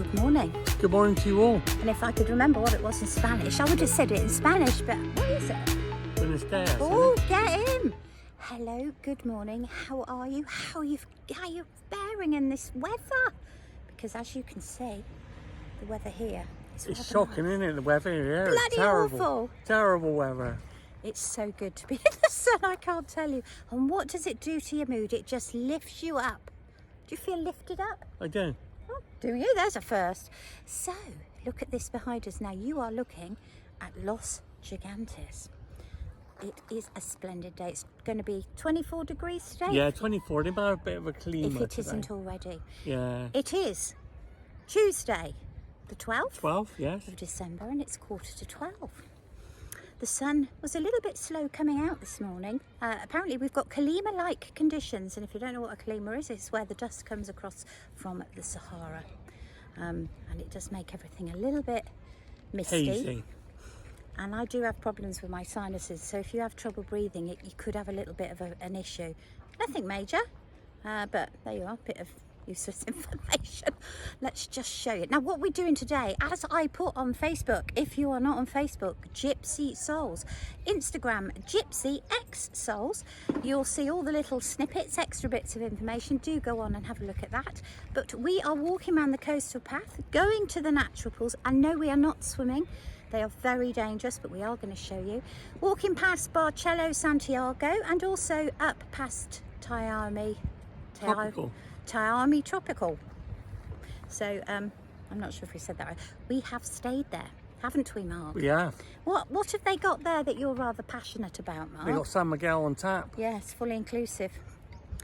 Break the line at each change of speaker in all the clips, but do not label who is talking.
Good morning.
Good morning to you all.
And if I could remember what it was in Spanish, I would have said it in Spanish, but what is it?
Buenos dias.
Oh, get him. Hello, good morning. How are you? How are you faring in this weather? Because as you can see, the weather here is
It's shocking, isn't it? The weather here.
Bloody
It's terrible.
awful.
Terrible weather.
It's so good to be in the sun, I can't tell you. And what does it do to your mood? It just lifts you up. Do you feel lifted up?
I do.
Oh, do you? There's a first. So, look at this behind us now. You are looking at Los Gigantes. It is a splendid day. It's going to be 24 degrees today.
Yeah, 24. They might have a bit of a clean
If it
today.
isn't already.
Yeah.
It is Tuesday, the 12th
12, yes.
of December, and it's 11:45. The sun was a little bit slow coming out this morning. Apparently we've got Kalima-like conditions, and if you don't know what a Kalima is, it's where the dust comes across from the Sahara. And it does make everything a little bit misty.
Hazy.
And I do have problems with my sinuses, so if you have trouble breathing, you could have a little bit of an issue. Nothing major, but there you are, a bit of useless information. Let's just show you. Now, what we're doing today, as I put on Facebook, if you are not on Facebook, Gypsy Souls, Instagram, Gypsy X Souls, you'll see all the little snippets, extra bits of information. Do go on and have a look at that. But we are walking around the coastal path, going to the natural pools. I know we are not swimming. They are very dangerous, but we are going to show you. Walking past Barcello, Santiago, and also up past Tiami Tropical. So, I'm not sure if we said that right. We have stayed there, haven't we, Mark?
We have.
What have they got there that you're rather passionate about, Mark?
They got San Miguel on tap.
Yes, fully inclusive.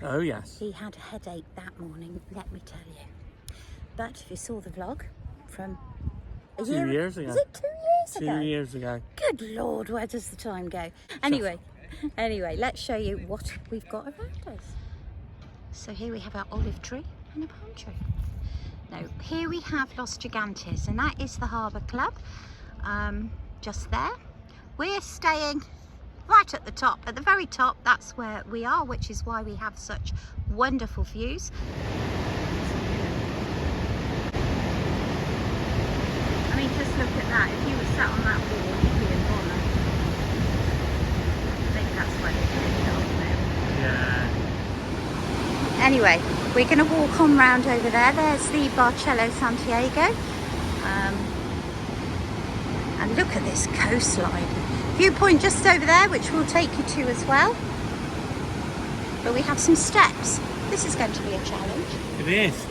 Oh, yes.
He had a headache that morning, let me tell you. But if you saw the vlog from a
2
year
years ago.
Was it 2 years ago?
2 years ago.
Good Lord, where does the time go? Anyway, let's show you what we've got around us. So here we have our olive tree and a palm tree. Now, here we have Los Gigantes, and that is the Harbour Club, just there. We're staying right at the top, at the very top. That's where we are, which is why we have such wonderful views. I mean, just look at that. If you were sat on that wall, you'd be in Bonner. I think that's where they take it off now.
Yeah.
Anyway, we're going to walk on round over there. There's the Barcello Santiago. And look at this coastline. Viewpoint just over there, which we'll take you to as well. But we have some steps. This is going to be a challenge.
It is.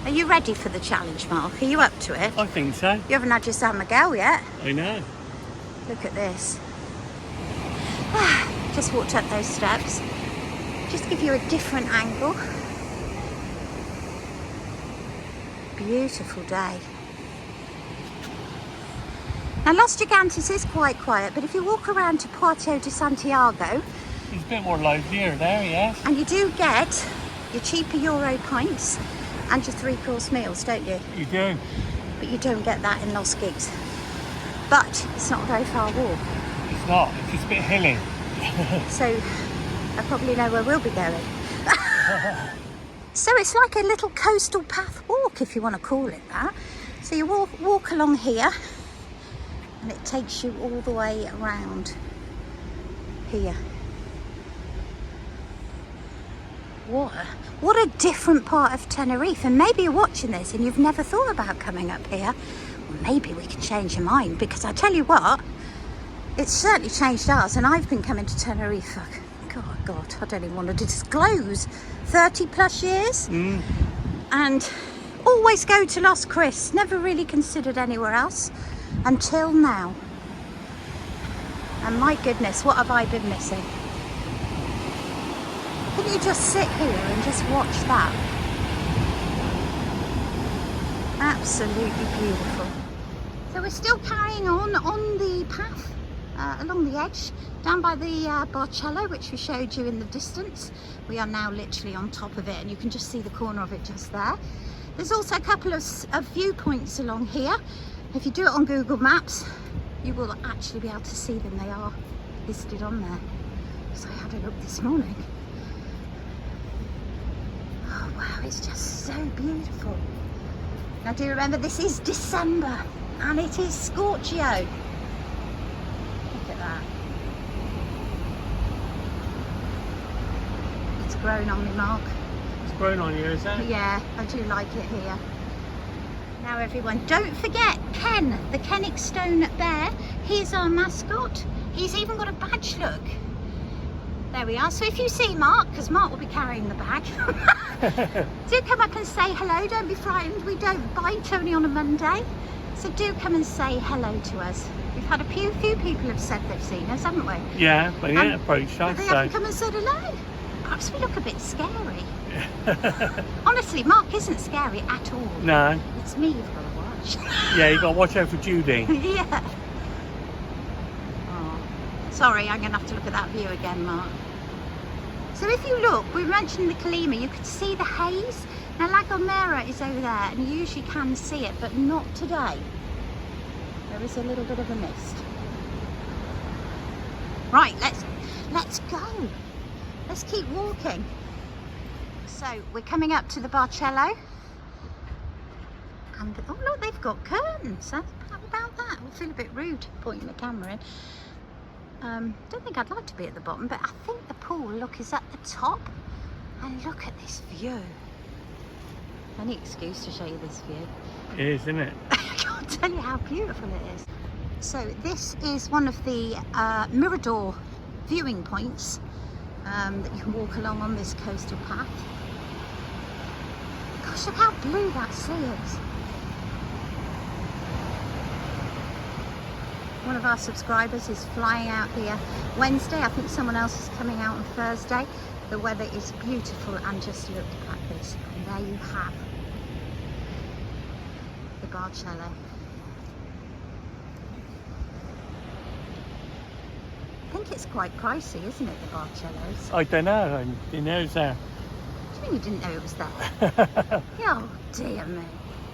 Are you ready for the challenge, Mark? Are you up to it?
I think so.
You haven't had your San Miguel yet.
I know.
Look at this. Just walked up those steps. Just to give you a different angle. Beautiful day. Now Los Gigantes is quite quiet, but if you walk around to Puerto de Santiago,
It's a bit more livelier there, yes.
and you do get your cheaper Euro pints and your 3-course meals, don't you?
You do.
But you don't get that in Los Gigs. But it's not a very far walk.
It's not. It's just a bit hilly.
So I probably know where we'll be going. So it's like a little coastal path walk, if you want to call it that. So you walk along here, and it takes you all the way around here. What a different part of Tenerife. And maybe you're watching this and you've never thought about coming up here. Well, maybe we can change your mind, because I tell you what, it's certainly changed ours. And I've been coming to Tenerife for, God, I don't even want to disclose, 30 plus years. And always go to Los Cris, never really considered anywhere else until now. And my goodness, what have I been missing? Can you just sit here and just watch that? Absolutely beautiful. So we're still carrying on the path along the edge, down by the Barcello, which we showed you in the distance. We are now literally on top of it, and you can just see the corner of it just there. There's also a couple of viewpoints along here. If you do it on Google Maps, you will actually be able to see them. They are listed on there. So I had a look this morning. Oh wow, it's just so beautiful. Now do remember this is December and it is Scorchio. Look at that. It's grown on me, Mark.
It's grown on you, is it?
Yeah, I do like it here. Now everyone, don't forget Ken, the Kennick Stone Bear. He's our mascot. He's even got a badge, look. There we are. So if you see Mark, because Mark will be carrying the bag, do come up and say hello. Don't be frightened. We don't bite, only on a Monday. So do come and say hello to us. We've had a few people have said they've seen us, haven't we?
Yeah, but he ain't approached us.
But they haven't come and said hello. Perhaps we look a bit scary. Honestly, Mark isn't scary at all.
No.
It's me you've got to watch.
Yeah, you got to watch out for Judy.
Yeah. Oh. Sorry, I'm going to have to look at that view again, Mark. So if you look, we mentioned the Kalima, you could see the haze. Now La Gomera is over there and you usually can see it, but not today. There is a little bit of a mist. Right, let's go. Let's keep walking. So we're coming up to the Barcello. And oh look, they've got curtains. How about that? I feel a bit rude pointing the camera in. Don't think I'd like to be at the bottom, but I think the pool, look, is at the top. And look at this view. Any excuse to show you this view.
It is, isn't it?
I can't tell you how beautiful it is. So this is one of the Mirador viewing points that you can walk along on this coastal path. Gosh, look how blue that sea is. One of our subscribers is flying out here Wednesday. I think someone else is coming out on Thursday. The weather is beautiful and just look at this. And there you have the Barcello. I think it's quite pricey, isn't it, the Barcellos?
I don't know. He knows that.
What do you mean you didn't know it was there? Oh dear me.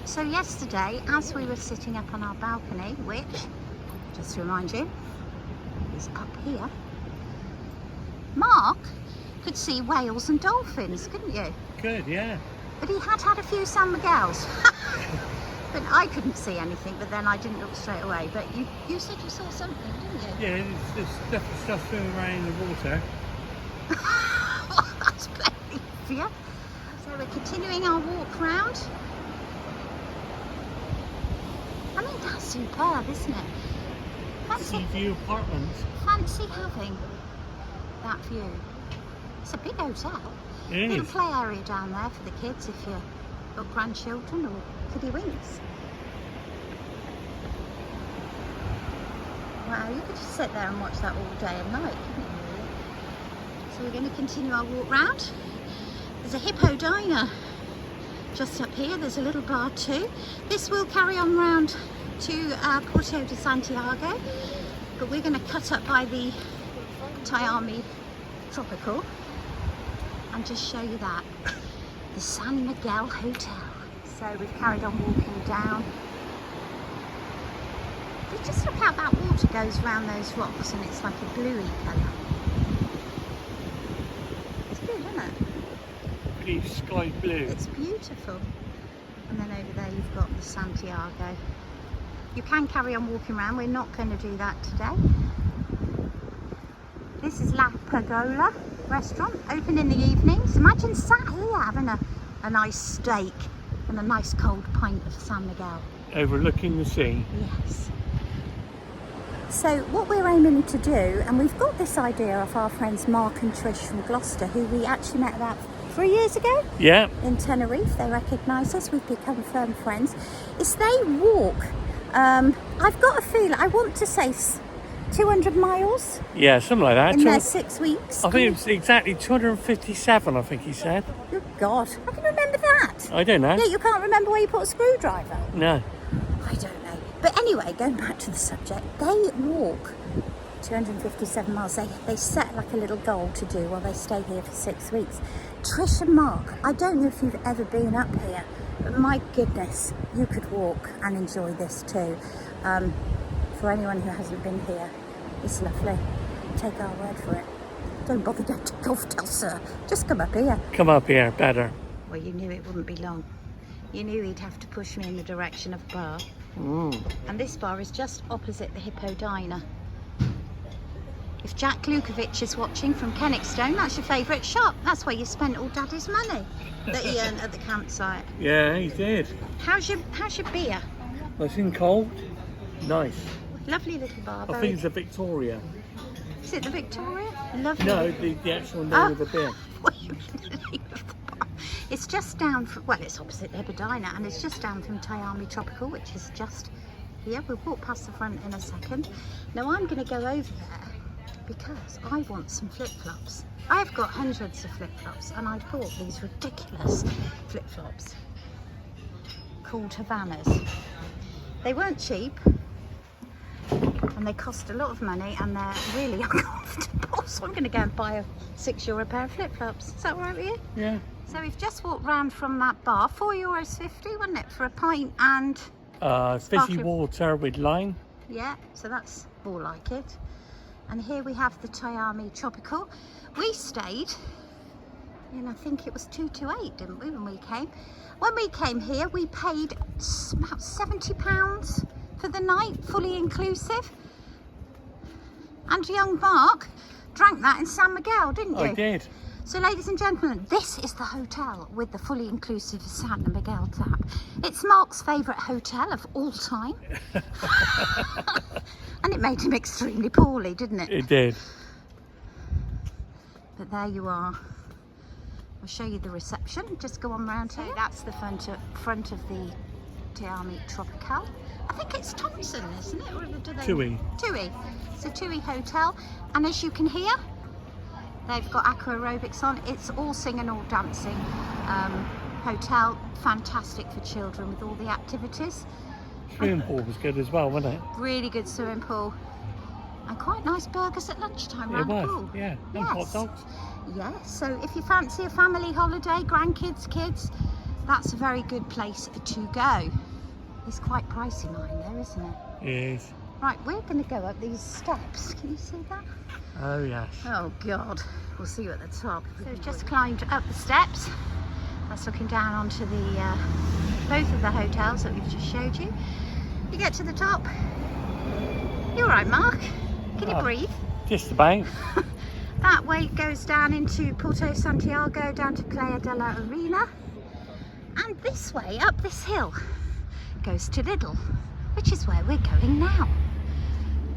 So yesterday, as we were sitting up on our balcony, which, just to remind you, is up here, Mark could see whales and dolphins, couldn't you?
Good, yeah.
But he had a few San Miguels. But I couldn't see anything, but then I didn't look straight away. But you said you saw something, didn't you?
Yeah, there's definitely stuff swimming around in the water.
Oh, that's plenty for you. So we're continuing our walk round. I mean, that's superb, isn't it?
Sea view apartments.
Fancy having that view. It's a big hotel.
It
Little
is.
play area down there for the kids if you've got grandchildren or kiddie winks. Wow, you could just sit there and watch that all day and night, couldn't you really? So we're going to continue our walk round. There's a hippo diner just up here. There's a little bar too. This will carry on round to Puerto de Santiago, but we're going to cut up by the Miami Tropical and just show you that. The San Miguel Hotel. So we've carried on walking down. But just look how that water goes around those rocks and it's like a bluey colour. It's good, isn't it?
Blue sky blue.
It's beautiful. And then over there you've got the Santiago. You can carry on walking around. We're not going to do that today. This is La Pergola restaurant, open in the evenings. Imagine sat here having a nice steak and a nice cold pint of San Miguel.
Overlooking the sea.
Yes. So what we're aiming to do, and we've got this idea of our friends Mark and Trish from Gloucester, who we actually met about 3 years ago.
Yeah.
In Tenerife. They recognise us. We've become firm friends. Is they walk. I've got a feeling, I want to say 200 miles
Yeah, something like that.
in their 6 weeks.
I think it was exactly 257, I think he said.
Good God, I can remember that.
I don't know.
Yeah, you can't remember where you put a screwdriver.
No.
I don't know. But anyway, going back to the subject, they walk 257 miles. They set like a little goal to do while they stay here for 6 weeks. Trish and Mark, I don't know if you've ever been up here, but my goodness, you could walk and enjoy this too. For anyone who hasn't been here, it's lovely. Take our word for it. Don't bother going to Golf Del Sur. Just come up here.
Come up here, better.
Well, you knew it wouldn't be long. You knew he'd have to push me in the direction of a bar. And this bar is just opposite the Hippo Diner. If Jack Lukovic is watching from Kennickstone, that's your favourite shop. That's where you spent all Daddy's money that he earned at the campsite.
Yeah, he did.
How's your beer?
Nice and cold. Nice.
Lovely little bar.
I think it's a Victoria.
Is it the Victoria? Lovely.
No, the actual name of the beer.
What do you mean the name of the bar? It's just down from, well, it's opposite the Hippo Diner, and it's just down from Miami Tropical, which is just here. We'll walk past the front in a second. Now I'm going to go over there because I want some flip-flops. I've got hundreds of flip-flops, and I bought these ridiculous flip-flops called Havanas. They weren't cheap, and they cost a lot of money, and they're really uncomfortable. So I'm going to go and buy a €6 pair of flip-flops. Is that all right with you?
Yeah.
So we've just walked round from that bar, €4.50, wasn't it, for a pint and
Fizzy
sparkling
water with lime.
yeah, so that's more like it. And here we have the Miami Tropical. We stayed in, I think it was 228, didn't we, when we came? When we came here, we paid about £70 for the night, fully inclusive. And young Mark drank that in San Miguel, didn't you?
I did.
So ladies and gentlemen, this is the hotel with the fully inclusive San Miguel tap. It's Mark's favourite hotel of all time. And it made him extremely poorly, didn't it?
It did.
But there you are. I'll show you the reception. Just go on round here. That's the front of the Miami Tropical. I think it's Thompson, isn't it? Or do they...
Tui.
Tui. It's a Tui hotel. And as you can hear, they've got aqua aerobics on. It's all singing, all dancing hotel. Fantastic for children with all the activities.
Swimming pool was good as well, wasn't it?
Really good swimming pool. And quite nice burgers at lunchtime around the pool.
Yeah. And hot dogs.
Yes, so if you fancy a family holiday, grandkids, kids, that's a very good place to go. It's quite pricey mine there, isn't it?
It is.
Right, we're going to go up these steps. Can you see that?
Oh, yes.
Oh, God. We'll see you at the top. So we've just climbed up the steps. That's looking down onto the both of the hotels that we've just showed you. You get to the top. You all right, Mark? Can you breathe?
Just about.
That way goes down into Puerto, Santiago, down to Playa de la Arena. And this way, up this hill, goes to Lidl, which is where we're going now.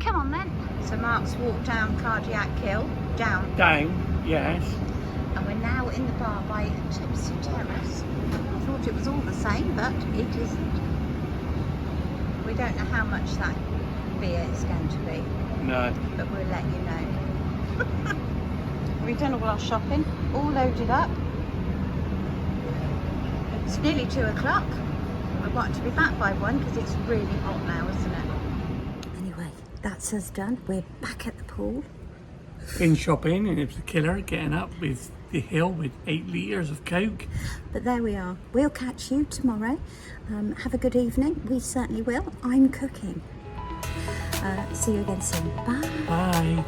Come on then. So Mark's walked down Cardiac Hill, down,
Yes.
and we're now in the bar by Tipsy Terrace. I thought it was all the same, but it isn't. We don't know how much that beer is going to be,
No.
but we'll let you know. We've done all our shopping, all loaded up. It's nearly 2 o'clock. I want to be back by 1 because it's really hot now, isn't it? Anyway, that's us done. We're back at the pool.
Been shopping and it was a killer getting up with the hill with 8 litres of Coke.
But there we are. We'll catch you tomorrow. Have a good evening. We certainly will. I'm cooking. See you again soon. Bye.
Bye.